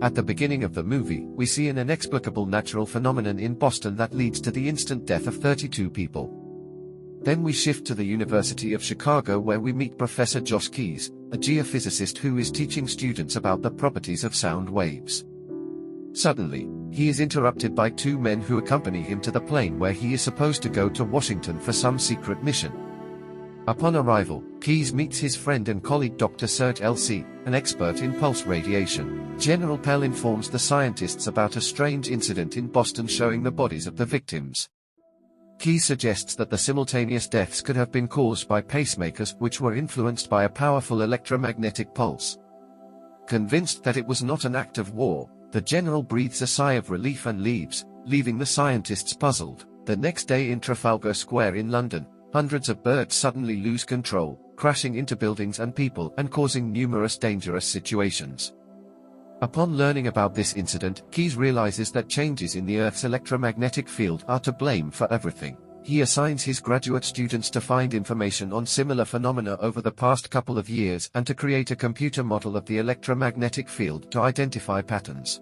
At the beginning of the movie, we see an inexplicable natural phenomenon in Boston that leads to the instant death of 32 people. Then we shift to the University of Chicago where we meet Professor Josh Keyes, a geophysicist who is teaching students about the properties of sound waves. Suddenly, he is interrupted by two men who accompany him to the plane where he is supposed to go to Washington for some secret mission. Upon arrival, Keyes meets his friend and colleague Dr. Serge L.C., an expert in pulse radiation. General Pell informs the scientists about a strange incident in Boston showing the bodies of the victims. Keyes suggests that the simultaneous deaths could have been caused by pacemakers which were influenced by a powerful electromagnetic pulse. Convinced that it was not an act of war, the general breathes a sigh of relief and leaves, leaving the scientists puzzled. The next day in Trafalgar Square in London, hundreds of birds suddenly lose control, crashing into buildings and people and causing numerous dangerous situations. Upon learning about this incident, Keyes realizes that changes in the Earth's electromagnetic field are to blame for everything. He assigns his graduate students to find information on similar phenomena over the past couple of years and to create a computer model of the electromagnetic field to identify patterns.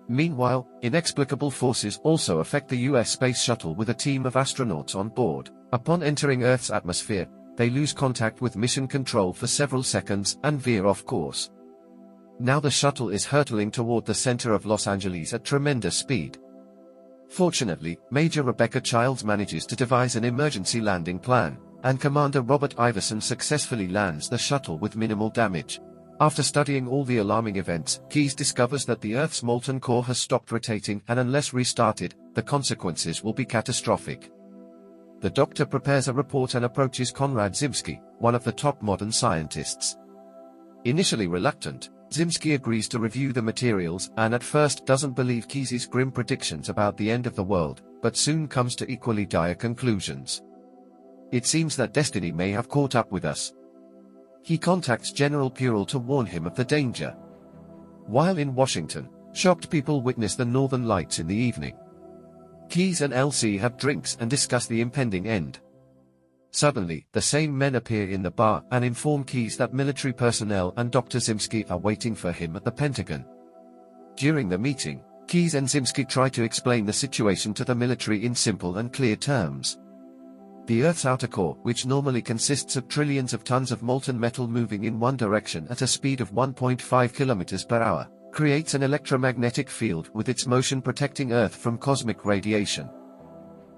Meanwhile, inexplicable forces also affect the US Space Shuttle with a team of astronauts on board. Upon entering Earth's atmosphere, they lose contact with mission control for several seconds and veer off course. Now the shuttle is hurtling toward the center of Los Angeles at tremendous speed. Fortunately, Major Rebecca Childs manages to devise an emergency landing plan, and Commander Robert Iverson successfully lands the shuttle with minimal damage. After studying all the alarming events, Keyes discovers that the Earth's molten core has stopped rotating and unless restarted, the consequences will be catastrophic. The Doctor prepares a report and approaches Konrad Zimski, one of the top modern scientists. Initially reluctant, Zimski agrees to review the materials and at first doesn't believe Keyes' grim predictions about the end of the world, but soon comes to equally dire conclusions. It seems that destiny may have caught up with us. He contacts General Purell to warn him of the danger. While in Washington, shocked people witness the northern lights in the evening. Keyes and LC have drinks and discuss the impending end. Suddenly, the same men appear in the bar and inform Keyes that military personnel and Dr. Zimski are waiting for him at the Pentagon. During the meeting, Keyes and Zimski try to explain the situation to the military in simple and clear terms. The Earth's outer core, which normally consists of trillions of tons of molten metal moving in one direction at a speed of 1.5 kilometers per hour, creates an electromagnetic field with its motion protecting Earth from cosmic radiation.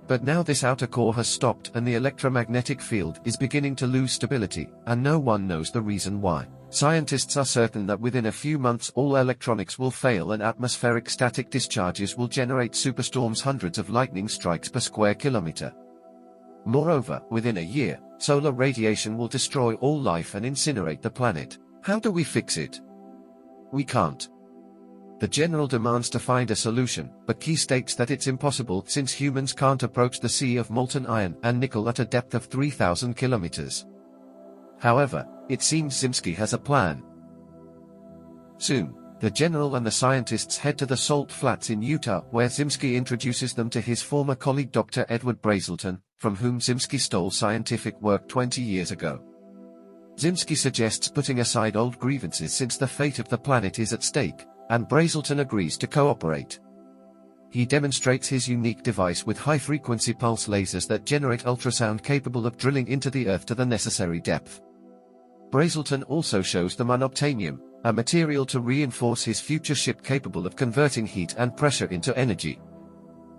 But now this outer core has stopped and the electromagnetic field is beginning to lose stability, and no one knows the reason why. Scientists are certain that within a few months all electronics will fail and atmospheric static discharges will generate superstorms hundreds of lightning strikes per square kilometer. Moreover, within a year, solar radiation will destroy all life and incinerate the planet. How do we fix it? We can't. The general demands to find a solution, but Keyes states that it's impossible since humans can't approach the sea of molten iron and nickel at a depth of 3,000 kilometers. However, it seems Zimski has a plan. Soon, the general and the scientists head to the Salt Flats in Utah where Zimski introduces them to his former colleague Dr. Edward Brazelton, from whom Zimski stole scientific work 20 years ago. Zimski suggests putting aside old grievances since the fate of the planet is at stake, and Brazelton agrees to cooperate. He demonstrates his unique device with high-frequency pulse lasers that generate ultrasound capable of drilling into the Earth to the necessary depth. Brazelton also shows them unobtainium, a material to reinforce his future ship capable of converting heat and pressure into energy.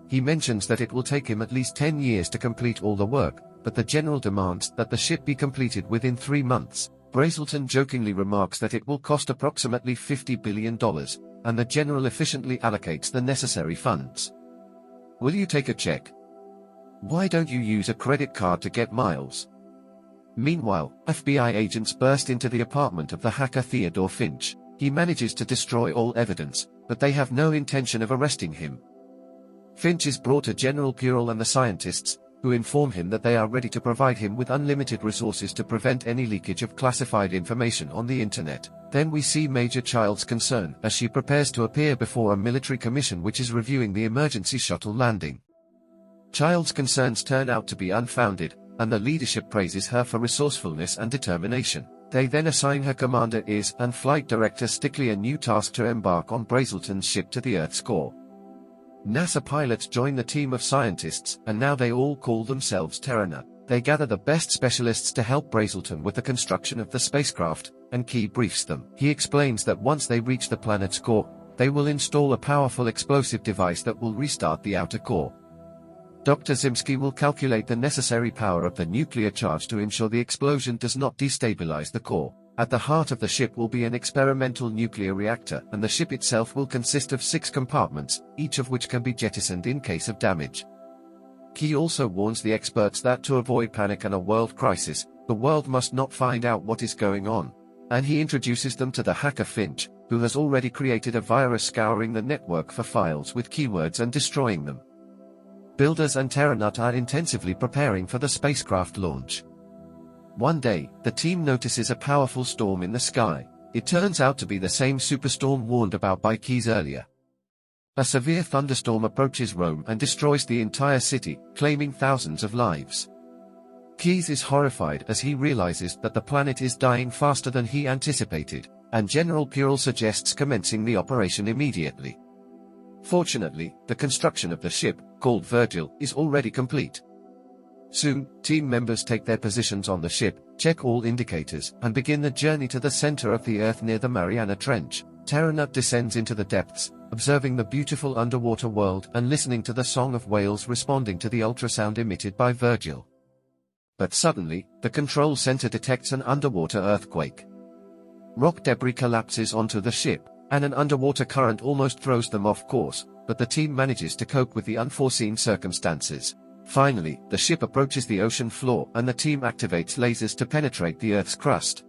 He mentions that it will take him at least 10 years to complete all the work, but the general demands that the ship be completed within 3 months. Brazelton jokingly remarks that it will cost approximately $50 billion, and the general efficiently allocates the necessary funds. Will you take a check? Why don't you use a credit card to get miles? Meanwhile, FBI agents burst into the apartment of the hacker Theodore Finch. He manages to destroy all evidence, but they have no intention of arresting him. Finch is brought to General Purell and the scientists, who inform him that they are ready to provide him with unlimited resources to prevent any leakage of classified information on the internet. Then we see Major Childs' concern as she prepares to appear before a military commission which is reviewing the emergency shuttle landing. Childs' concerns turn out to be unfounded, and the leadership praises her for resourcefulness and determination. They then assign her commander Is and flight director Stickley a new task to embark on Brazelton's ship to the Earth's core. NASA pilots join the team of scientists, and now they all call themselves Terranaut. They gather the best specialists to help Brazelton with the construction of the spacecraft, and Key briefs them. He explains that once they reach the planet's core, they will install a powerful explosive device that will restart the outer core. Dr. Zimski will calculate the necessary power of the nuclear charge to ensure the explosion does not destabilize the core. At the heart of the ship will be an experimental nuclear reactor, and the ship itself will consist of 6 compartments, each of which can be jettisoned in case of damage. Key also warns the experts that to avoid panic and a world crisis, the world must not find out what is going on. And he introduces them to the hacker Finch, who has already created a virus scouring the network for files with keywords and destroying them. Builders and Terranaut are intensively preparing for the spacecraft launch. One day, the team notices a powerful storm in the sky. It turns out to be the same superstorm warned about by Keyes earlier. A severe thunderstorm approaches Rome and destroys the entire city, claiming thousands of lives. Keyes is horrified as he realizes that the planet is dying faster than he anticipated, and General Purell suggests commencing the operation immediately. Fortunately, the construction of the ship, called Virgil, is already complete. Soon, team members take their positions on the ship, check all indicators, and begin the journey to the center of the Earth near the Mariana Trench. Terranaut descends into the depths, observing the beautiful underwater world and listening to the song of whales responding to the ultrasound emitted by Virgil. But suddenly, the control center detects an underwater earthquake. Rock debris collapses onto the ship, and an underwater current almost throws them off course, but the team manages to cope with the unforeseen circumstances. Finally, the ship approaches the ocean floor and the team activates lasers to penetrate the Earth's crust.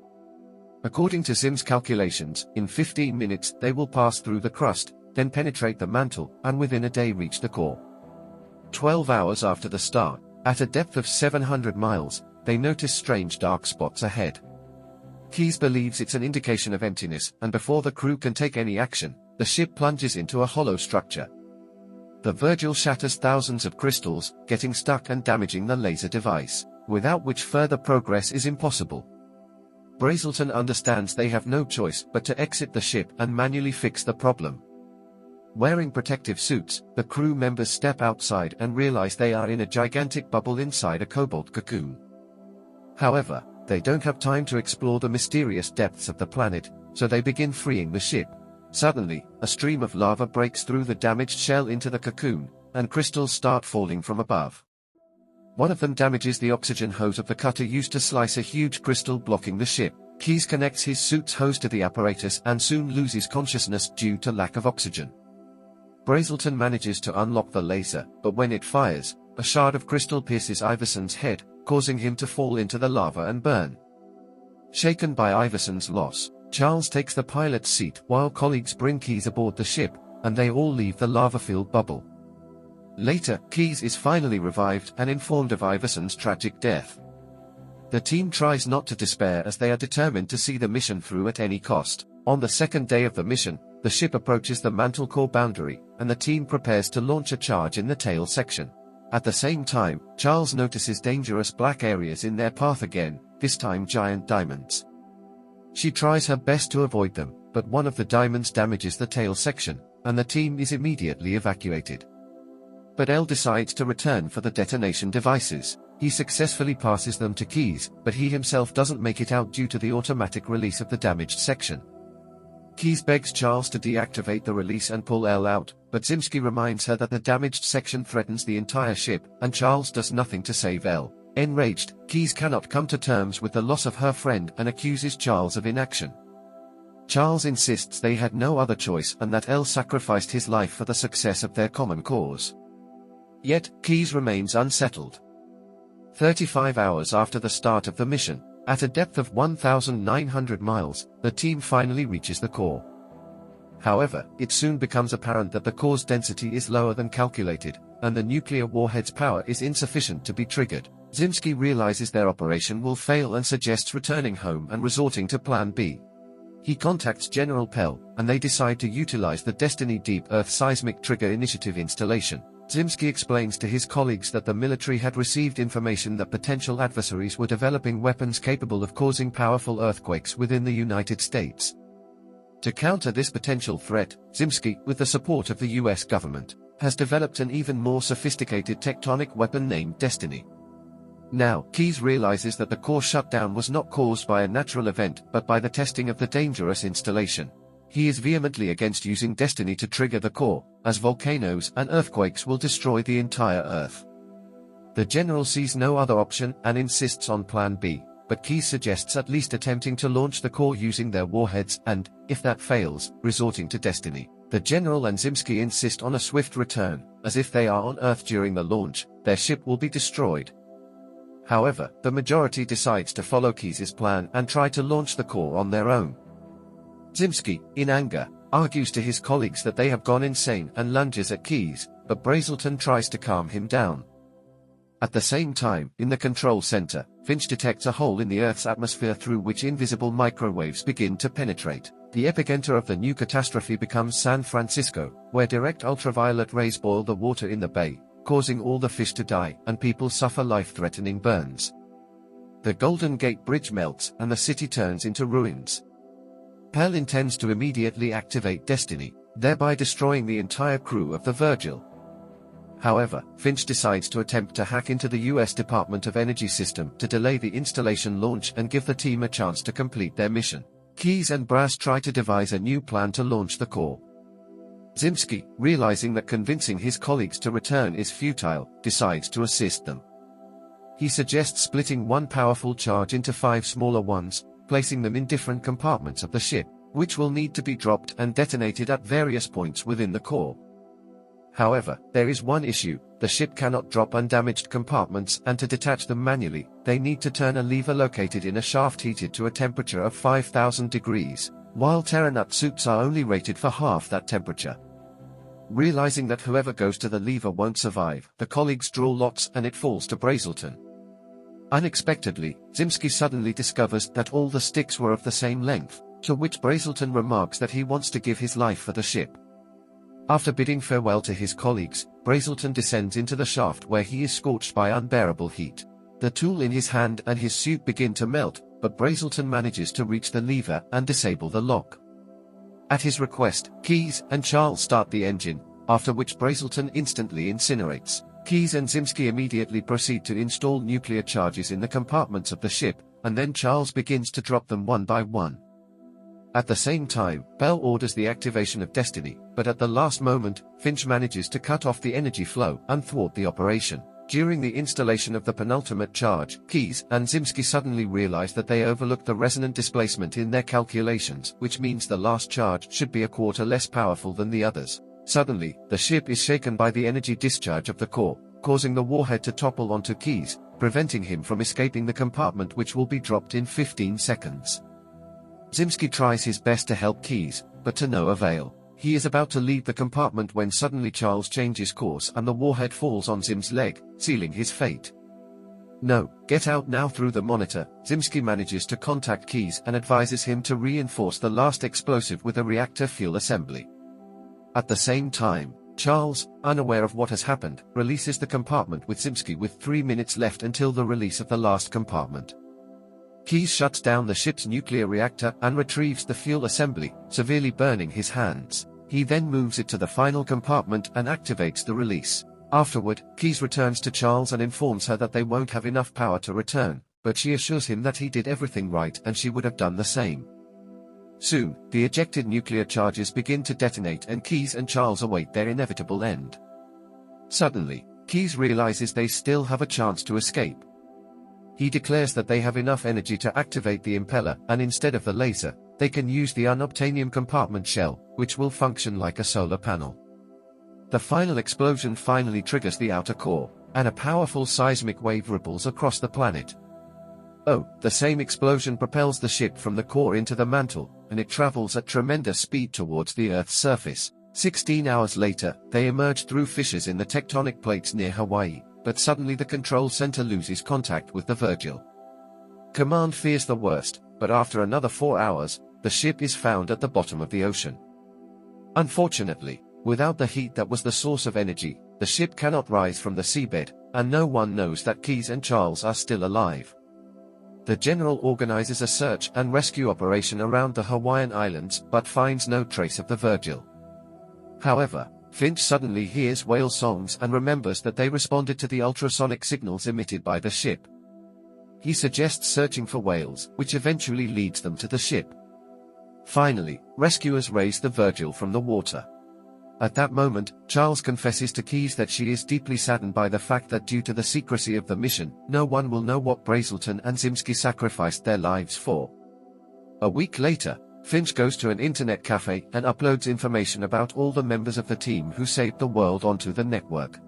According to Zim's calculations, in 15 minutes they will pass through the crust, then penetrate the mantle, and within a day reach the core. 12 hours after the start, at a depth of 700 miles, they notice strange dark spots ahead. Keyes believes it's an indication of emptiness, and before the crew can take any action, the ship plunges into a hollow structure. The Virgil shatters thousands of crystals, getting stuck and damaging the laser device, without which further progress is impossible. Brazelton understands they have no choice but to exit the ship and manually fix the problem. Wearing protective suits, the crew members step outside and realize they are in a gigantic bubble inside a cobalt cocoon. However, they don't have time to explore the mysterious depths of the planet, so they begin freeing the ship. Suddenly, a stream of lava breaks through the damaged shell into the cocoon, and crystals start falling from above. One of them damages the oxygen hose of the cutter used to slice a huge crystal blocking the ship. Keyes connects his suit's hose to the apparatus and soon loses consciousness due to lack of oxygen. Brazelton manages to unlock the laser, but when it fires, a shard of crystal pierces Iverson's head, causing him to fall into the lava and burn. Shaken by Iverson's loss, Charles takes the pilot's seat while colleagues bring Keyes aboard the ship, and they all leave the lava-filled bubble. Later, Keyes is finally revived and informed of Iverson's tragic death. The team tries not to despair as they are determined to see the mission through at any cost. On the second day of the mission, the ship approaches the mantle core boundary, and the team prepares to launch a charge in the tail section. At the same time, Charles notices dangerous black areas in their path again, this time giant diamonds. She tries her best to avoid them, but one of the diamonds damages the tail section, and the team is immediately evacuated. But L decides to return for the detonation devices. He successfully passes them to Keyes, but he himself doesn't make it out due to the automatic release of the damaged section. Keyes begs Charles to deactivate the release and pull L out, but Zimski reminds her that the damaged section threatens the entire ship, and Charles does nothing to save L. Enraged, Keyes cannot come to terms with the loss of her friend and accuses Charles of inaction. Charles insists they had no other choice and that L sacrificed his life for the success of their common cause. Yet, Keyes remains unsettled. 35 hours after the start of the mission, at a depth of 1,900 miles, the team finally reaches the core. However, it soon becomes apparent that the core's density is lower than calculated, and the nuclear warhead's power is insufficient to be triggered. Zimski realizes their operation will fail and suggests returning home and resorting to Plan B. He contacts General Pell, and they decide to utilize the Destiny Deep Earth Seismic Trigger Initiative installation. Zimski explains to his colleagues that the military had received information that potential adversaries were developing weapons capable of causing powerful earthquakes within the United States. To counter this potential threat, Zimski, with the support of the US government, has developed an even more sophisticated tectonic weapon named Destiny. Now, Keyes realizes that the core shutdown was not caused by a natural event but by the testing of the Dengerious installation. He is vehemently against using Destiny to trigger the core, as volcanoes and earthquakes will destroy the entire Earth. The general sees no other option and insists on Plan B, but Keyes suggests at least attempting to launch the core using their warheads and, if that fails, resorting to Destiny. The general and Zimski insist on a swift return, as if they are on Earth during the launch, their ship will be destroyed. However, the majority decides to follow Keyes' plan and try to launch the core on their own. Zimski, in anger, argues to his colleagues that they have gone insane and lunges at Keyes, but Brazelton tries to calm him down. At the same time, in the control center, Finch detects a hole in the Earth's atmosphere through which invisible microwaves begin to penetrate. The epicenter of the new catastrophe becomes San Francisco, where direct ultraviolet rays boil the water in the bay, causing all the fish to die and people suffer life-threatening burns. The Golden Gate Bridge melts and the city turns into ruins. Pell intends to immediately activate Destiny, thereby destroying the entire crew of the Virgil. However, Finch decides to attempt to hack into the US Department of Energy system to delay the installation launch and give the team a chance to complete their mission. Keyes and Brass try to devise a new plan to launch the core. Zimski, realizing that convincing his colleagues to return is futile, decides to assist them. He suggests splitting one powerful charge into 5 smaller ones, placing them in different compartments of the ship, which will need to be dropped and detonated at various points within the core. However, there is one issue: the ship cannot drop undamaged compartments, and to detach them manually, they need to turn a lever located in a shaft heated to a temperature of 5,000 degrees, while Terranut suits are only rated for half that temperature. Realizing that whoever goes to the lever won't survive, the colleagues draw lots and it falls to Brazelton. Unexpectedly, Zimski suddenly discovers that all the sticks were of the same length, to which Brazelton remarks that he wants to give his life for the ship. After bidding farewell to his colleagues, Brazelton descends into the shaft where he is scorched by unbearable heat. The tool in his hand and his suit begin to melt, but Brazelton manages to reach the lever and disable the lock. At his request, Keyes and Charles start the engine, after which Brazelton instantly incinerates. Keyes and Zimski immediately proceed to install nuclear charges in the compartments of the ship, and then Charles begins to drop them one by one. At the same time, Bell orders the activation of Destiny, but at the last moment, Finch manages to cut off the energy flow and thwart the operation. During the installation of the penultimate charge, Keyes and Zimski suddenly realize that they overlooked the resonant displacement in their calculations, which means the last charge should be a quarter less powerful than the others. Suddenly, the ship is shaken by the energy discharge of the core, causing the warhead to topple onto Keyes, preventing him from escaping the compartment, which will be dropped in 15 seconds. Zimski tries his best to help Keyes, but to no avail. He is about to leave the compartment when suddenly Charles changes course and the warhead falls on Zim's leg, sealing his fate. "No, get out now." Through the monitor, Zimski manages to contact Keyes and advises him to reinforce the last explosive with a reactor fuel assembly. At the same time, Charles, unaware of what has happened, releases the compartment with Zimski with 3 minutes left until the release of the last compartment. Keyes shuts down the ship's nuclear reactor and retrieves the fuel assembly, severely burning his hands. He then moves it to the final compartment and activates the release. Afterward, Keyes returns to Charles and informs her that they won't have enough power to return, but she assures him that he did everything right and she would have done the same. Soon, the ejected nuclear charges begin to detonate and Keyes and Charles await their inevitable end. Suddenly, Keyes realizes they still have a chance to escape. He declares that they have enough energy to activate the impeller, and instead of the laser, they can use the unobtainium compartment shell, which will function like a solar panel. The final explosion finally triggers the outer core, and a powerful seismic wave ripples across the planet. The same explosion propels the ship from the core into the mantle, and it travels at tremendous speed towards the Earth's surface. 16 hours later, they emerge through fissures in the tectonic plates near Hawaii, but suddenly the control center loses contact with the Virgil. Command fears the worst, but after another 4 hours, the ship is found at the bottom of the ocean. Unfortunately, without the heat that was the source of energy, the The ship cannot rise from the seabed, and no one knows that Keyes and Charles are still alive. The general organizes a search and rescue operation around the Hawaiian Islands but finds no trace of the Virgil. However, Finch suddenly hears whale songs and remembers that they responded to the ultrasonic signals emitted by the ship. He suggests searching for whales, which eventually leads them to the ship. Finally, rescuers raise the Virgil from the water. At that moment, Charles confesses to Keyes that she is deeply saddened by the fact that due to the secrecy of the mission, no one will know what Brazelton and Zimsky sacrificed their lives for. A week later, Finch goes to an internet cafe and uploads information about all the members of the team who saved the world onto the network.